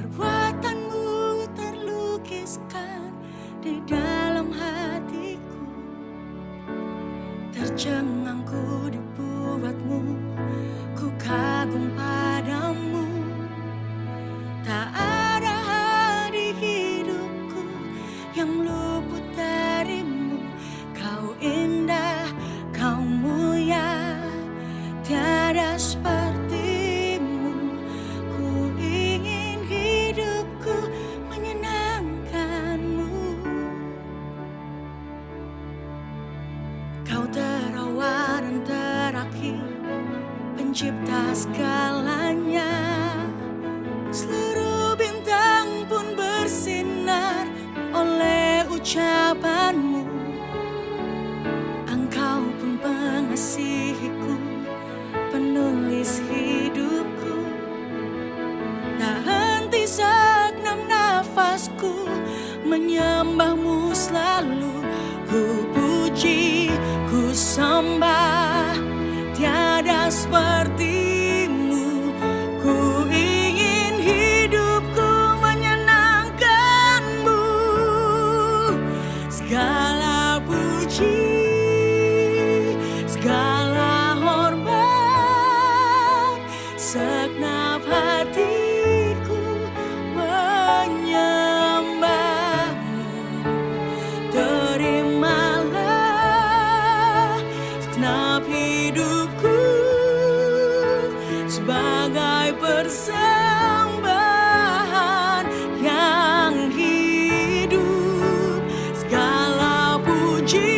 Perbuatanmu terlukiskan di dalam hatiku. Tercengang ku dibuatmu, ku kagum padamu. Tak ada di hidupku yang luput darimu. Kau indah, kau mulia, tiada sepertimu. Ku ingin hidupku menyenangkanmu. Kau terawal dan terakhir, pencipta segalanya. Seluruh bintang pun bersinar oleh ucapanmu. Engkau pun pengasihiku, penulis hidupku. Tak henti segenap nafasku menyembahmu selalu. Ku puji, ku sembah, tiada sepertimu. Ku ingin hidupku menyenangkanmu. Segala puji, segala hormat, segenap hatiku menyembahmu. Terimalah segenap hidupku sebagai persembahan yang hidup. Segala puji,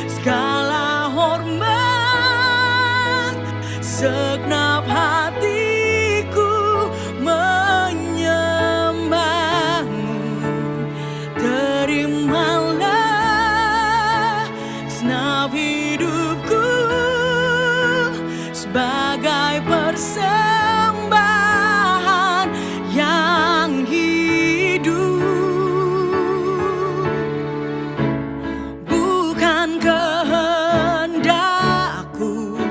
segala hormat, segenap hatiku menyembahmu. Terimalah segenap hidupku sebagai persembahan yang hidup. Bukan kehendakku,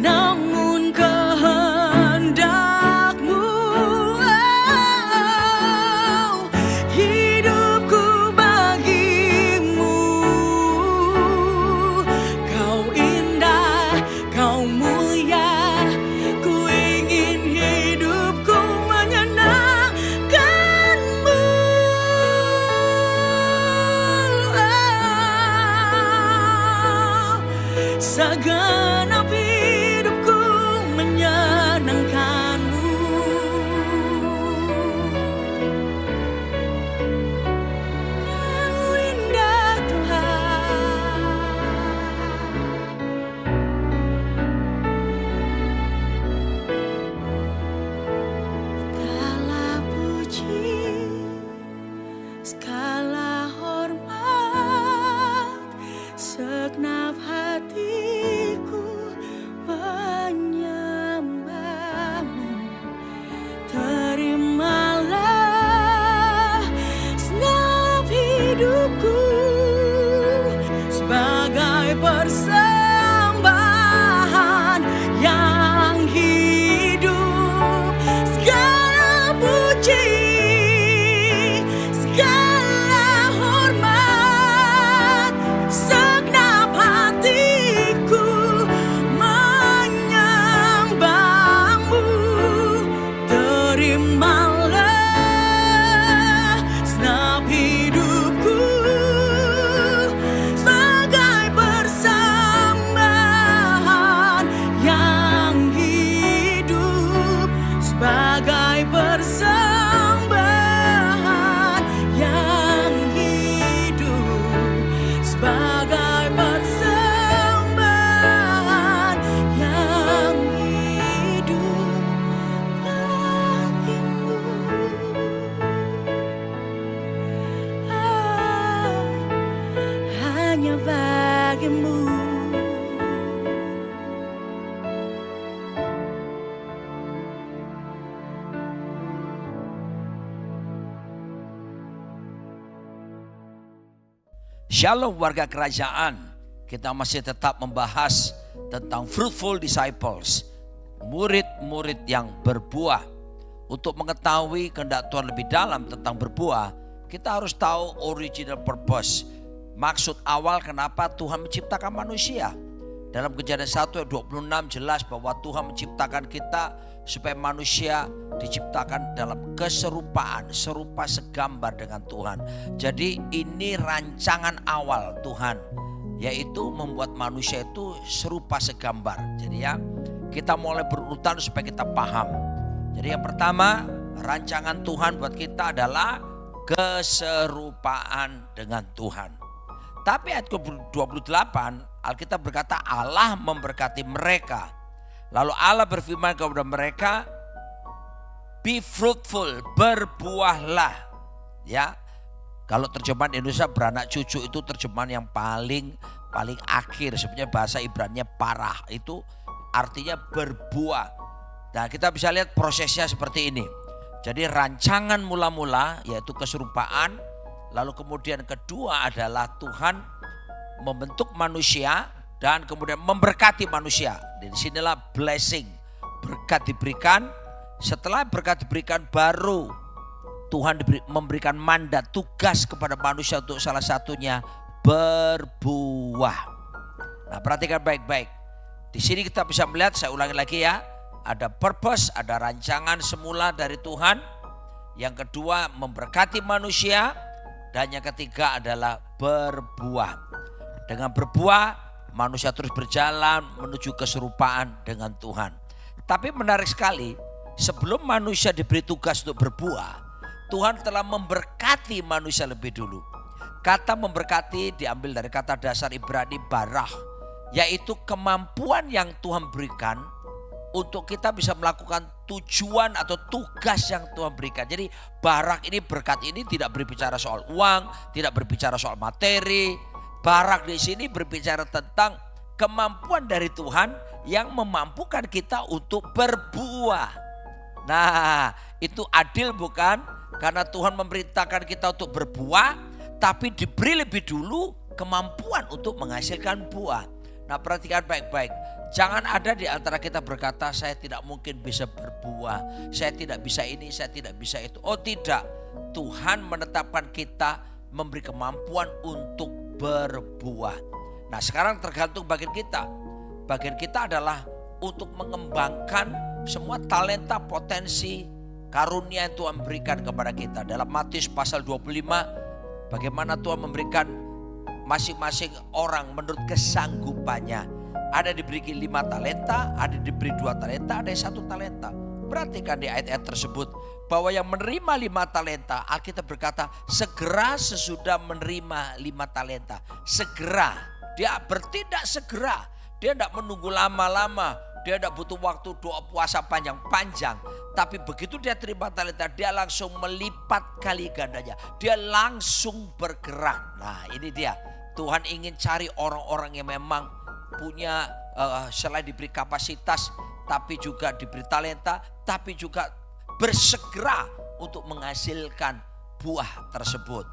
namun kehendakmu. Hidupku bagimu. Kau indah, kau mulia, ku ingin hidupku menyenangkanmu. Segenap hidupku menyenangkanmu. Kau indah Tuhan. Segala puji, segala hormat, segenap hatiku menyembahmu. Terimalah segenap hidupku sebagai persembahan yang hidup. Segala puji, segala hormat, segenap hatiku menyembahmu. Terimalah segenap hidupku sebagai persembahan yang hidup. Sebagai persembahan yang hidup. Sebagai persembahan yang hidup bagimu. Hanya bagimu. Shalom warga kerajaan. Kita masih tetap membahas tentang fruitful disciples. murid-murid yang berbuah. Untuk mengetahui kehendak Tuhan lebih dalam tentang berbuah, kita harus tahu original purpose. Maksud awal kenapa Tuhan menciptakan manusia. Dalam Kejadian 1 ayat 26 jelas bahwa Tuhan menciptakan kita supaya manusia diciptakan dalam keserupaan, serupa segambar dengan Tuhan. Jadi ini rancangan awal Tuhan, yaitu membuat manusia itu serupa segambar. Jadi ya, kita mulai berurutan supaya kita paham. Jadi yang pertama, rancangan Tuhan buat kita adalah keserupaan dengan Tuhan. Tapi ayat 28 Alkitab berkata Allah memberkati mereka. Lalu Allah berfirman kepada mereka, be fruitful, berbuahlah. Ya, kalau terjemahan Indonesia beranak cucu itu terjemahan yang paling akhir. Sebenarnya bahasa Ibrani parah itu artinya berbuah. Nah, kita bisa lihat prosesnya seperti ini. Jadi rancangan mula-mula yaitu keserupaan, lalu kemudian kedua adalah Tuhan membentuk manusia dan kemudian memberkati manusia. Di sinilah blessing, berkat diberikan. Setelah berkat diberikan baru Tuhan memberikan mandat, tugas kepada manusia untuk salah satunya berbuah. Nah, perhatikan baik-baik. Di sini kita bisa melihat, saya ulangi lagi ya. Ada purpose, ada rancangan semula dari Tuhan. Yang kedua memberkati manusia. Dan yang ketiga adalah berbuah. Dengan berbuah manusia terus berjalan menuju keserupaan dengan Tuhan. Tapi menarik sekali, sebelum manusia diberi tugas untuk berbuah, Tuhan telah memberkati manusia lebih dulu. Kata memberkati diambil dari kata dasar Ibrani barah, yaitu kemampuan yang Tuhan berikan untuk kita bisa melakukan tujuan atau tugas yang Tuhan berikan. Jadi barak ini, berkat ini tidak berbicara soal uang, tidak berbicara soal materi. Barak di sini berbicara tentang kemampuan dari Tuhan yang memampukan kita untuk berbuah. Nah, itu adil bukan? Karena Tuhan memerintahkan kita untuk berbuah, tapi diberi lebih dulu kemampuan untuk menghasilkan buah. Nah, perhatikan baik-baik. Jangan ada di antara kita berkata, saya tidak mungkin bisa berbuah, saya tidak bisa ini, saya tidak bisa itu. Oh tidak, Tuhan menetapkan kita memberi kemampuan untuk berbuah. Nah, sekarang tergantung bagian kita. Bagian kita adalah untuk mengembangkan semua talenta, potensi, karunia yang Tuhan berikan kepada kita. Dalam Matius pasal 25, bagaimana Tuhan memberikan masing-masing orang menurut kesanggupannya. Ada diberi 5 talenta, ada diberi 2 talenta, ada yang 1 talenta. Perhatikan di ayat-ayat tersebut bahwa yang menerima 5 talenta, Alkitab berkata segera sesudah menerima 5 talenta. Segera, dia bertindak segera. Dia tidak menunggu lama-lama, dia tidak butuh waktu doa puasa panjang-panjang. Tapi begitu dia terima talenta, dia langsung melipat kali gandanya. Dia langsung bergerak. Nah, ini dia. Tuhan ingin cari orang-orang yang memang punya selain diberi kapasitas, tapi juga diberi talenta, tapi juga bersegera untuk menghasilkan buah tersebut.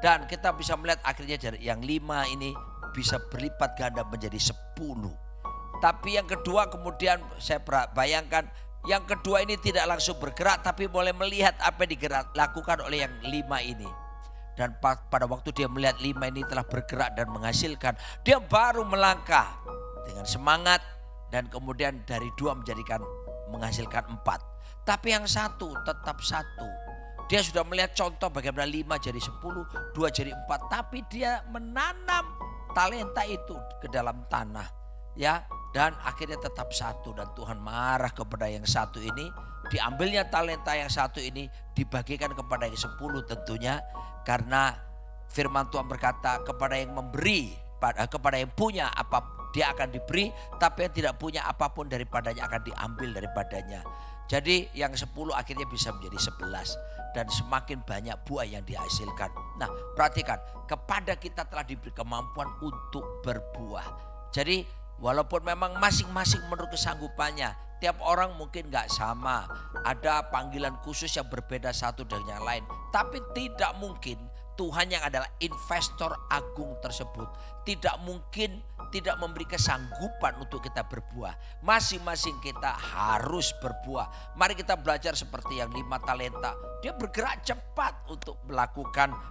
Dan kita bisa melihat akhirnya dari yang 5 ini bisa berlipat ganda menjadi 10. Tapi yang kedua kemudian saya bayangkan, yang kedua ini tidak langsung bergerak, tapi boleh melihat apa yang dilakukan oleh yang 5 ini. Dan pada waktu dia melihat 5 ini telah bergerak dan menghasilkan, dia baru melangkah dengan semangat dan kemudian dari 2 menghasilkan 4. Tapi yang 1 tetap 1. Dia sudah melihat contoh bagaimana 5 jadi 10, 2 jadi 4. Tapi dia menanam talenta itu ke dalam tanah. Ya, dan akhirnya tetap 1. Dan Tuhan marah kepada yang 1 ini. Diambilnya talenta yang 1 ini dibagikan kepada yang 10 tentunya. Karena firman Tuhan berkata kepada yang memberi, kepada yang punya apa dia akan diberi, tapi yang tidak punya apapun daripadanya akan diambil daripadanya. Jadi yang 10 akhirnya bisa menjadi 11 dan semakin banyak buah yang dihasilkan. Nah, perhatikan, kepada kita telah diberi kemampuan untuk berbuah. Jadi walaupun memang masing-masing menurut kesanggupannya, tiap orang mungkin gak sama. Ada panggilan khusus yang berbeda satu dengan yang lain. Tapi tidak mungkin Tuhan yang adalah investor agung tersebut tidak mungkin tidak memberi kesanggupan untuk kita berbuah. Masing-masing kita harus berbuah. Mari kita belajar seperti yang 5 talenta. Dia bergerak cepat untuk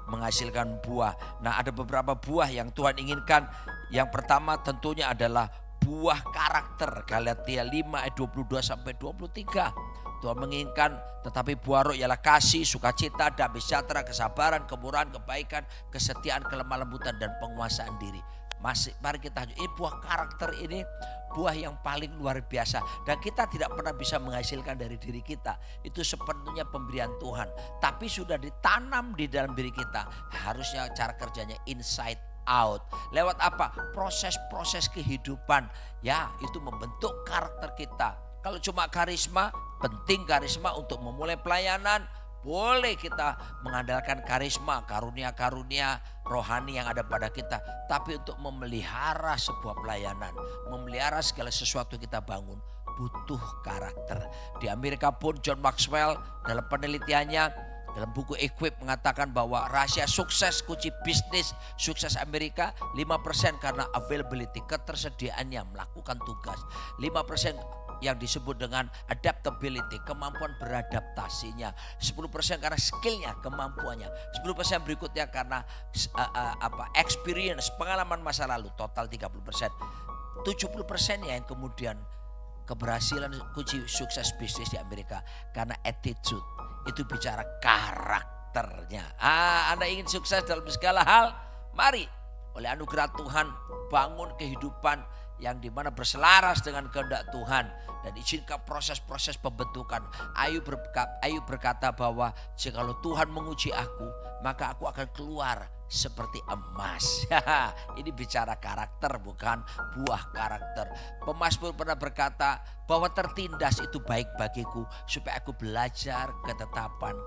menghasilkan buah. Nah, ada beberapa buah yang Tuhan inginkan. Yang pertama tentunya adalah buah karakter. Galatia 5 ayat 22 sampai 23. Tuhan menginginkan, tetapi buah roh ialah kasih, sukacita, damai sejahtera, kesabaran, kemurahan, kebaikan, kesetiaan, kelemah lembutan, dan penguasaan diri. Mari kita ini buah karakter ini buah yang paling luar biasa, dan kita tidak pernah bisa menghasilkan dari diri kita. Itu sepenuhnya pemberian Tuhan, tapi sudah ditanam di dalam diri kita. Harusnya cara kerjanya inside out. Lewat apa? Proses-proses kehidupan. Ya, itu membentuk karakter kita. Kalau cuma karisma, penting karisma untuk memulai pelayanan. Boleh kita mengandalkan karisma, karunia-karunia rohani yang ada pada kita. Tapi untuk memelihara sebuah pelayanan, memelihara segala sesuatu kita bangun, butuh karakter. Di Amerika pun John Maxwell dalam penelitiannya, dalam buku Equip mengatakan bahwa rahasia sukses kunci bisnis sukses Amerika 5% karena availability, ketersediaannya melakukan tugas. 5% yang disebut dengan adaptability, kemampuan beradaptasinya. 10% karena skillnya, kemampuannya. 10% berikutnya karena experience, pengalaman masa lalu, total 30%. 70% yang kemudian keberhasilan kunci sukses bisnis di Amerika karena attitude. Itu bicara karakternya. Anda ingin sukses dalam segala hal? Mari oleh anugerah Tuhan bangun kehidupan yang dimana berselaras dengan kehendak Tuhan, dan izinkan proses-proses pembentukan. Ayub berkata bahwa jikalau Tuhan menguji aku, maka aku akan keluar seperti emas. Ini bicara karakter, bukan buah karakter. Pemazmur pernah berkata bahwa tertindas itu baik bagiku, supaya aku belajar ketetapan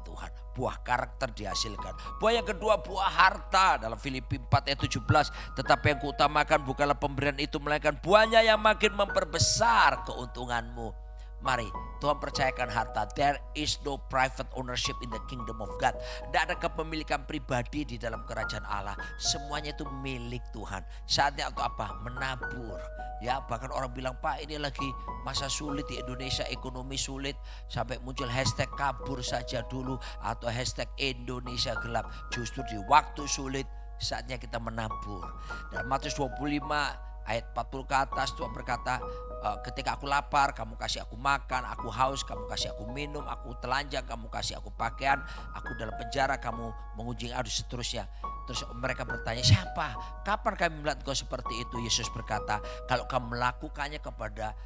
Tuhan. Buah karakter dihasilkan. Buah yang kedua, buah harta. Dalam Filipi 4 ayat 17, tetapi yang kuutamakan bukanlah pemberian itu, melainkan buahnya yang makin memperbesar keuntunganmu. Mari Tuhan percayakan harta. There is no private ownership in the kingdom of God. Tidak ada kepemilikan pribadi di dalam kerajaan Allah. Semuanya itu milik Tuhan. Saatnya untuk apa? Menabur. Ya, bahkan orang bilang, Pak, ini lagi masa sulit di Indonesia, ekonomi sulit, sampai muncul hashtag kabur saja dulu atau hashtag Indonesia gelap. Justru di waktu sulit saatnya kita menabur. Dalam Matius 25 ayat 40 ke atas, Tuhan berkata, ketika aku lapar, kamu kasih aku makan, aku haus, kamu kasih aku minum, aku telanjang, kamu kasih aku pakaian, aku dalam penjara, kamu mengunjungi aku, seterusnya. Terus mereka bertanya, siapa? Kapan kami melihat engkau seperti itu? Yesus berkata, kalau kamu melakukannya kepada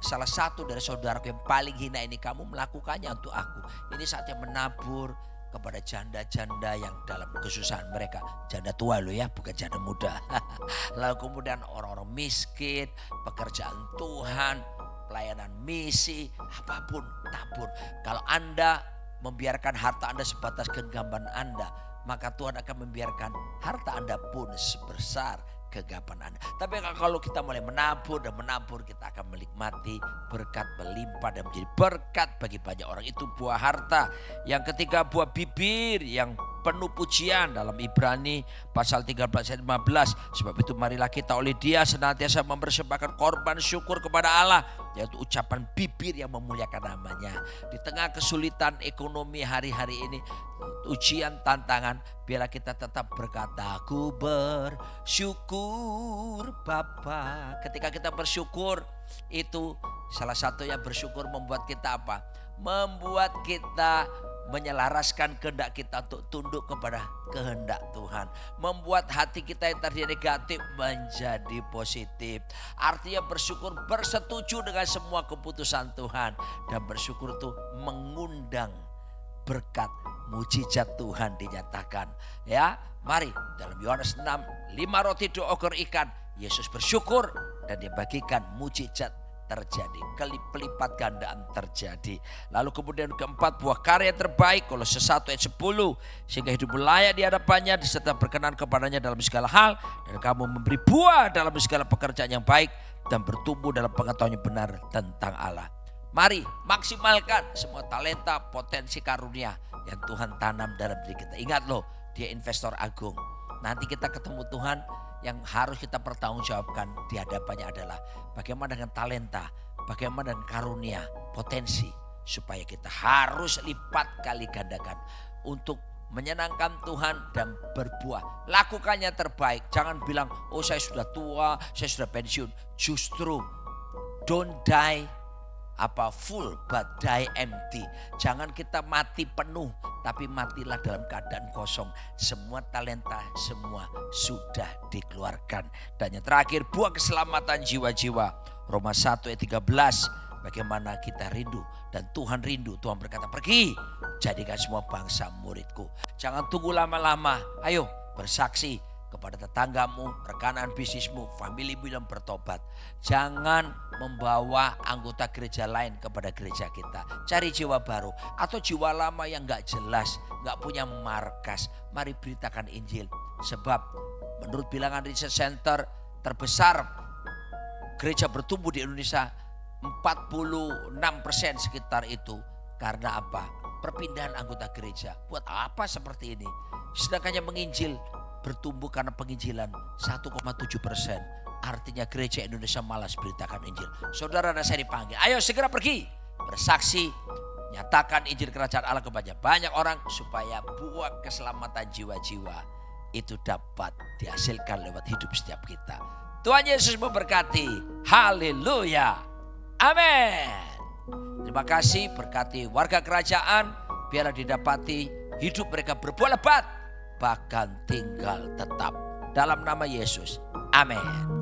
salah satu dari saudaraku yang paling hina ini, kamu melakukannya untuk aku. Ini saatnya menabur kepada janda-janda yang dalam kesusahan mereka. Janda tua loh ya, bukan janda muda. Lalu kemudian orang-orang miskin, pekerjaan Tuhan, pelayanan misi, apapun tabur. Kalau Anda membiarkan harta Anda sebatas genggaman Anda, maka Tuhan akan membiarkan harta Anda pun sebesar kegagapan Anda. Tapi kalau kita mulai menabur dan menabur, kita akan menikmati berkat melimpah dan menjadi berkat bagi banyak orang. Itu buah harta. Yang ketiga, buah bibir yang penuh pujian. Dalam Ibrani pasal 13 ayat 15, sebab itu marilah kita oleh Dia senantiasa mempersembahkan korban syukur kepada Allah, yaitu ucapan bibir yang memuliakan namanya. Di tengah kesulitan ekonomi hari-hari ini, ujian, tantangan, biarlah kita tetap berkata, aku bersyukur Bapa. Ketika kita bersyukur, itu salah satunya bersyukur membuat kita apa? Membuat kita menyelaraskan kehendak kita untuk tunduk kepada kehendak Tuhan. Membuat hati kita yang tadinya negatif menjadi positif. Artinya bersyukur bersetuju dengan semua keputusan Tuhan. Dan bersyukur itu mengundang berkat, mujizat Tuhan dinyatakan. Ya, mari dalam Yohanes 6, 5 roti 2 ekor ikan. Yesus bersyukur dan dia bagikan, mujizat terjadi, pelipat gandaan terjadi. Lalu kemudian keempat, buah karya terbaik, Kolose 1 ayat 10, sehingga hidup layak di hadapannya serta berkenan kepadanya dalam segala hal, dan kamu memberi buah dalam segala pekerjaan yang baik dan bertumbuh dalam pengetahuan yang benar tentang Allah. Mari maksimalkan semua talenta, potensi, karunia yang Tuhan tanam dalam diri kita. Ingat loh, Dia investor agung. Nanti kita ketemu Tuhan, yang harus kita pertanggungjawabkan di hadapannya adalah bagaimana dengan talenta, bagaimana dengan karunia, potensi, supaya kita harus lipat kali gandakan untuk menyenangkan Tuhan dan berbuah. Lakukannya terbaik. Jangan bilang, oh saya sudah tua, saya sudah pensiun. Justru don't die full but die empty. Jangan kita mati penuh, tapi matilah dalam keadaan kosong. Semua talenta, semua sudah dikeluarkan. Dan yang terakhir, buah keselamatan jiwa-jiwa. Roma 1 ayat 13. Bagaimana kita rindu dan Tuhan rindu. Tuhan berkata, pergi jadikan semua bangsa muridku. Jangan tunggu lama-lama. Ayo bersaksi kepada tetanggamu, rekanan bisnismu, familimu yang bertobat. Jangan membawa anggota gereja lain kepada gereja kita. Cari jiwa baru atau jiwa lama yang gak jelas, gak punya markas. Mari beritakan Injil. Sebab menurut bilangan Research Center terbesar gereja bertumbuh di Indonesia, 46% sekitar itu. Karena apa? Perpindahan anggota gereja. Buat apa seperti ini? Sedangkan yang menginjil bertumbuh karena penginjilan 1,7%. Artinya gereja Indonesia malas beritakan Injil. Saudara dan saya dipanggil, ayo segera pergi bersaksi, nyatakan Injil kerajaan Allah kepada banyak orang, supaya buah keselamatan jiwa-jiwa itu dapat dihasilkan lewat hidup setiap kita. Tuhan Yesus memberkati. Haleluya. Amin. Terima kasih, berkati warga kerajaan, biarlah didapati hidup mereka berbuah lebat, bahkan tinggal tetap. Dalam nama Yesus. Amin.